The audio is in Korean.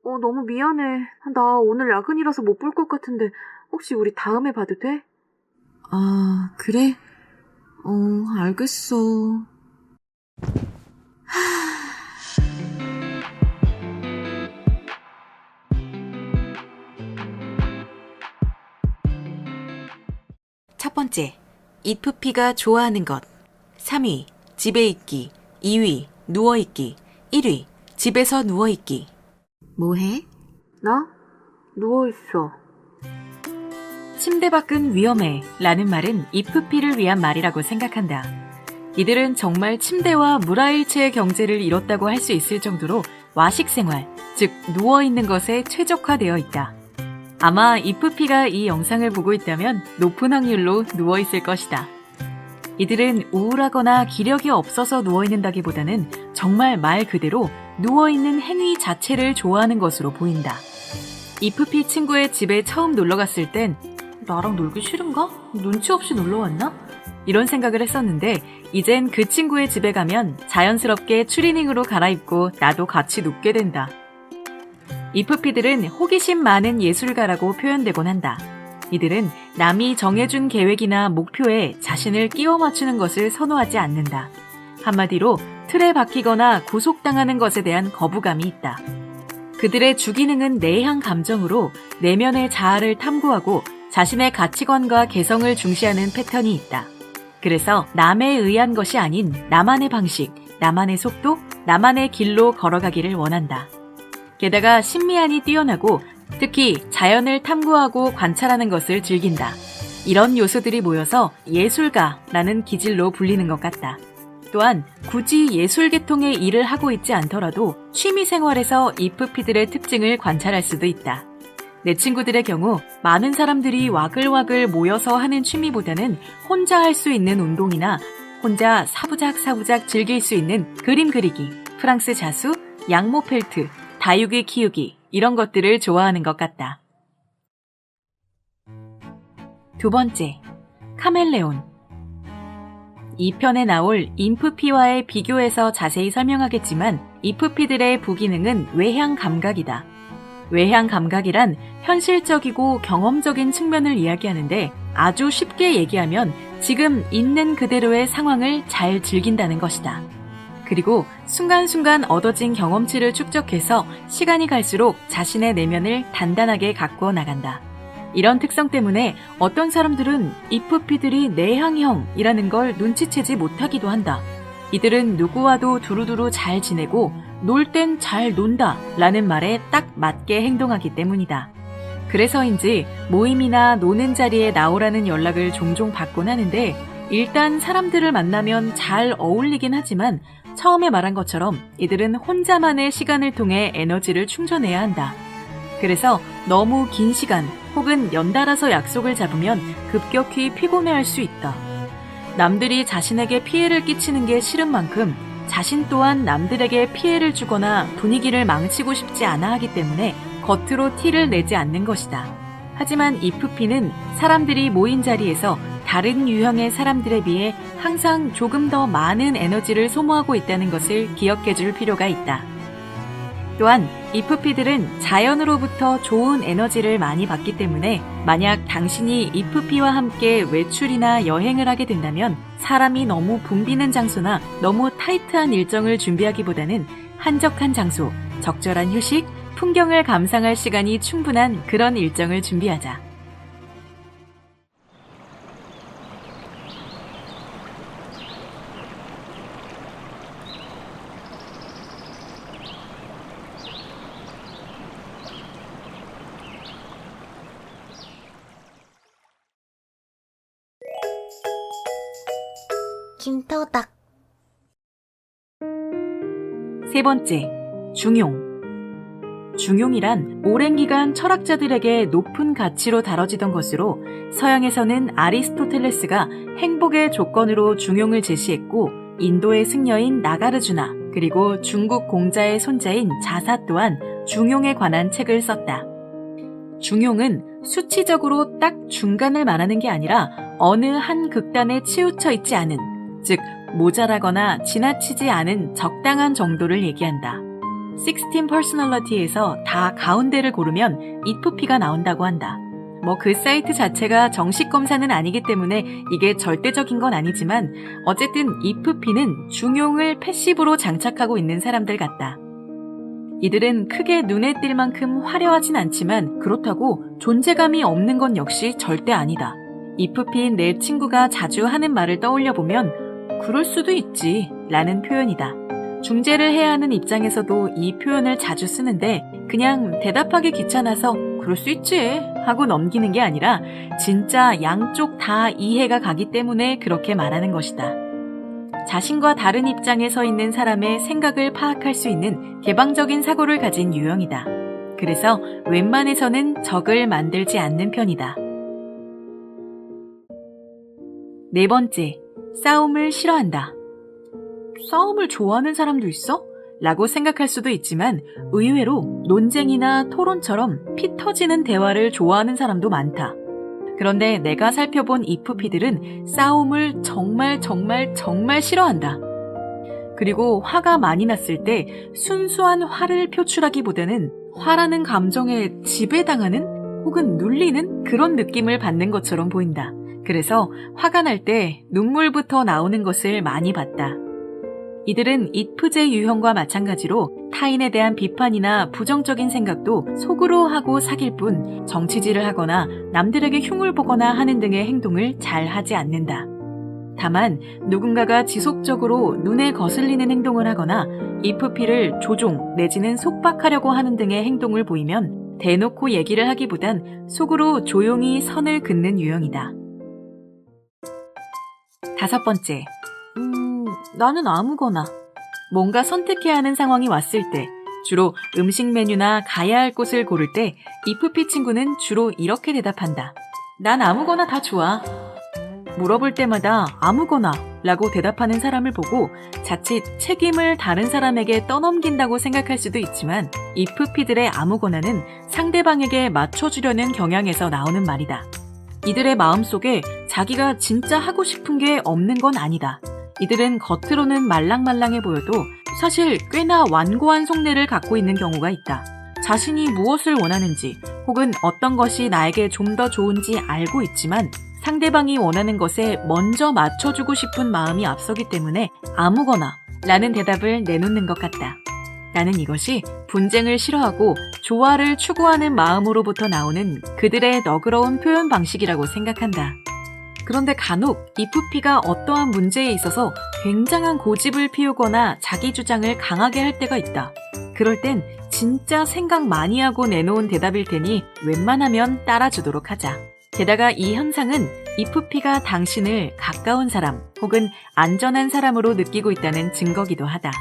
너무 미안해. 나 오늘 야근이라서 못 볼 것 같은데 혹시 우리 다음에 봐도 돼? 아, 그래? 알겠어. 첫 번째, 이프피가 좋아하는 것. 3위, 집에 있기. 2위, 누워있기. 1위, 집에서 누워있기. 뭐해? 나? 누워있어. 침대 밖은 위험해 라는 말은 이프피를 위한 말이라고 생각한다. 이들은 정말 침대와 물화일체의 경제를 이뤘다고 할 수 있을 정도로 와식 생활, 즉 누워있는 것에 최적화되어 있다. 아마 이프피가 이 영상을 보고 있다면 높은 확률로 누워있을 것이다. 이들은 우울하거나 기력이 없어서 누워있는다기보다는 정말 말 그대로 누워있는 행위 자체를 좋아하는 것으로 보인다. 이프피 친구의 집에 처음 놀러 갔을 땐 나랑 놀기 싫은가? 눈치 없이 놀러 왔나? 이런 생각을 했었는데 이젠 그 친구의 집에 가면 자연스럽게 추리닝으로 갈아입고 나도 같이 눕게 된다. 이프피들은 호기심 많은 예술가라고 표현되곤 한다. 이들은 남이 정해준 계획이나 목표에 자신을 끼워 맞추는 것을 선호하지 않는다. 한마디로 틀에 박히거나 구속당하는 것에 대한 거부감이 있다. 그들의 주기능은 내향 감정으로 내면의 자아를 탐구하고 자신의 가치관과 개성을 중시하는 패턴이 있다. 그래서 남에 의한 것이 아닌 나만의 방식, 나만의 속도, 나만의 길로 걸어가기를 원한다. 게다가 심미안이 뛰어나고 특히 자연을 탐구하고 관찰하는 것을 즐긴다. 이런 요소들이 모여서 예술가라는 기질로 불리는 것 같다. 또한 굳이 예술 계통의 일을 하고 있지 않더라도 취미 생활에서 이프피들의 특징을 관찰할 수도 있다. 내 친구들의 경우 많은 사람들이 와글와글 모여서 하는 취미보다는 혼자 할 수 있는 운동이나 혼자 사부작사부작 즐길 수 있는 그림 그리기, 프랑스 자수, 양모 펠트, 다육이 키우기 이런 것들을 좋아하는 것 같다. 두 번째, 카멜레온. 이 편에 나올 인프피와의 비교해서 자세히 설명하겠지만 이프피들의 부기능은 외향 감각이다. 외향 감각이란 현실적이고 경험적인 측면을 이야기하는데 아주 쉽게 얘기하면 지금 있는 그대로의 상황을 잘 즐긴다는 것이다. 그리고 순간순간 얻어진 경험치를 축적해서 시간이 갈수록 자신의 내면을 단단하게 가꾸어 나간다. 이런 특성 때문에 어떤 사람들은 이프피들이 내향형이라는 걸 눈치채지 못하기도 한다. 이들은 누구와도 두루두루 잘 지내고 놀 땐 잘 논다 라는 말에 딱 맞게 행동하기 때문이다. 그래서인지 모임이나 노는 자리에 나오라는 연락을 종종 받곤 하는데 일단 사람들을 만나면 잘 어울리긴 하지만 처음에 말한 것처럼 이들은 혼자만의 시간을 통해 에너지를 충전해야 한다. 그래서 너무 긴 시간 혹은 연달아서 약속을 잡으면 급격히 피곤해할 수 있다. 남들이 자신에게 피해를 끼치는 게 싫은 만큼 자신 또한 남들에게 피해를 주거나 분위기를 망치고 싶지 않아 하기 때문에 겉으로 티를 내지 않는 것이다. 하지만 이프피는 사람들이 모인 자리에서 다른 유형의 사람들에 비해 항상 조금 더 많은 에너지를 소모하고 있다는 것을 기억해 줄 필요가 있다. 또한 이프피들은 자연으로부터 좋은 에너지를 많이 받기 때문에 만약 당신이 이프피와 함께 외출이나 여행을 하게 된다면 사람이 너무 붐비는 장소나 너무 타이트한 일정을 준비하기보다는 한적한 장소, 적절한 휴식, 풍경을 감상할 시간이 충분한 그런 일정을 준비하자. 김토닥. 세 번째, 중용. 중용이란 오랜 기간 철학자들에게 높은 가치로 다뤄지던 것으로 서양에서는 아리스토텔레스가 행복의 조건으로 중용을 제시했고 인도의 승려인 나가르주나 그리고 중국 공자의 손자인 자사 또한 중용에 관한 책을 썼다. 중용은 수치적으로 딱 중간을 말하는 게 아니라 어느 한 극단에 치우쳐 있지 않은, 즉 모자라거나 지나치지 않은 적당한 정도를 얘기한다. 16 퍼스널리티에서 다 가운데를 고르면 IFP가 나온다고 한다. 그 사이트 자체가 정식 검사는 아니기 때문에 이게 절대적인 건 아니지만 어쨌든 IFP는 중용을 패시브로 장착하고 있는 사람들 같다. 이들은 크게 눈에 띌 만큼 화려하진 않지만 그렇다고 존재감이 없는 건 역시 절대 아니다. IFP인 내 친구가 자주 하는 말을 떠올려보면 그럴 수도 있지 라는 표현이다. 중재를 해야 하는 입장에서도 이 표현을 자주 쓰는데 그냥 대답하기 귀찮아서 그럴 수 있지 하고 넘기는 게 아니라 진짜 양쪽 다 이해가 가기 때문에 그렇게 말하는 것이다. 자신과 다른 입장에 서 있는 사람의 생각을 파악할 수 있는 개방적인 사고를 가진 유형이다. 그래서 웬만해서는 적을 만들지 않는 편이다. 네 번째, 싸움을 싫어한다. 싸움을 좋아하는 사람도 있어? 라고 생각할 수도 있지만 의외로 논쟁이나 토론처럼 피 터지는 대화를 좋아하는 사람도 많다. 그런데 내가 살펴본 IFP들은 싸움을 정말 싫어한다. 그리고 화가 많이 났을 때 순수한 화를 표출하기보다는 화라는 감정에 지배당하는 혹은 눌리는 그런 느낌을 받는 것처럼 보인다. 그래서 화가 날 때 눈물부터 나오는 것을 많이 봤다. 이들은 IFJ 유형과 마찬가지로 타인에 대한 비판이나 부정적인 생각도 속으로 하고 사귈 뿐 정치질을 하거나 남들에게 흉을 보거나 하는 등의 행동을 잘 하지 않는다. 다만 누군가가 지속적으로 눈에 거슬리는 행동을 하거나 IFP를 조종 내지는 속박하려고 하는 등의 행동을 보이면 대놓고 얘기를 하기보단 속으로 조용히 선을 긋는 유형이다. 다섯 번째, 나는 아무거나. 뭔가 선택해야 하는 상황이 왔을 때, 주로 음식 메뉴나 가야 할 곳을 고를 때 IFP 친구는 주로 이렇게 대답한다. 난 아무거나 다 좋아. 물어볼 때마다 아무거나 라고 대답하는 사람을 보고 자칫 책임을 다른 사람에게 떠넘긴다고 생각할 수도 있지만 IFP들의 아무거나는 상대방에게 맞춰주려는 경향에서 나오는 말이다. 이들의 마음속에 자기가 진짜 하고 싶은 게 없는 건 아니다. 이들은 겉으로는 말랑말랑해 보여도 사실 꽤나 완고한 속내를 갖고 있는 경우가 있다. 자신이 무엇을 원하는지 혹은 어떤 것이 나에게 좀 더 좋은지 알고 있지만 상대방이 원하는 것에 먼저 맞춰주고 싶은 마음이 앞서기 때문에 아무거나 라는 대답을 내놓는 것 같다. 나는 이것이 분쟁을 싫어하고 조화를 추구하는 마음으로부터 나오는 그들의 너그러운 표현 방식이라고 생각한다. 그런데 간혹 IFP가 어떠한 문제에 있어서 굉장한 고집을 피우거나 자기 주장을 강하게 할 때가 있다. 그럴 땐 진짜 생각 많이 하고 내놓은 대답일 테니 웬만하면 따라주도록 하자. 게다가 이 현상은 IFP가 당신을 가까운 사람 혹은 안전한 사람으로 느끼고 있다는 증거기도 하다.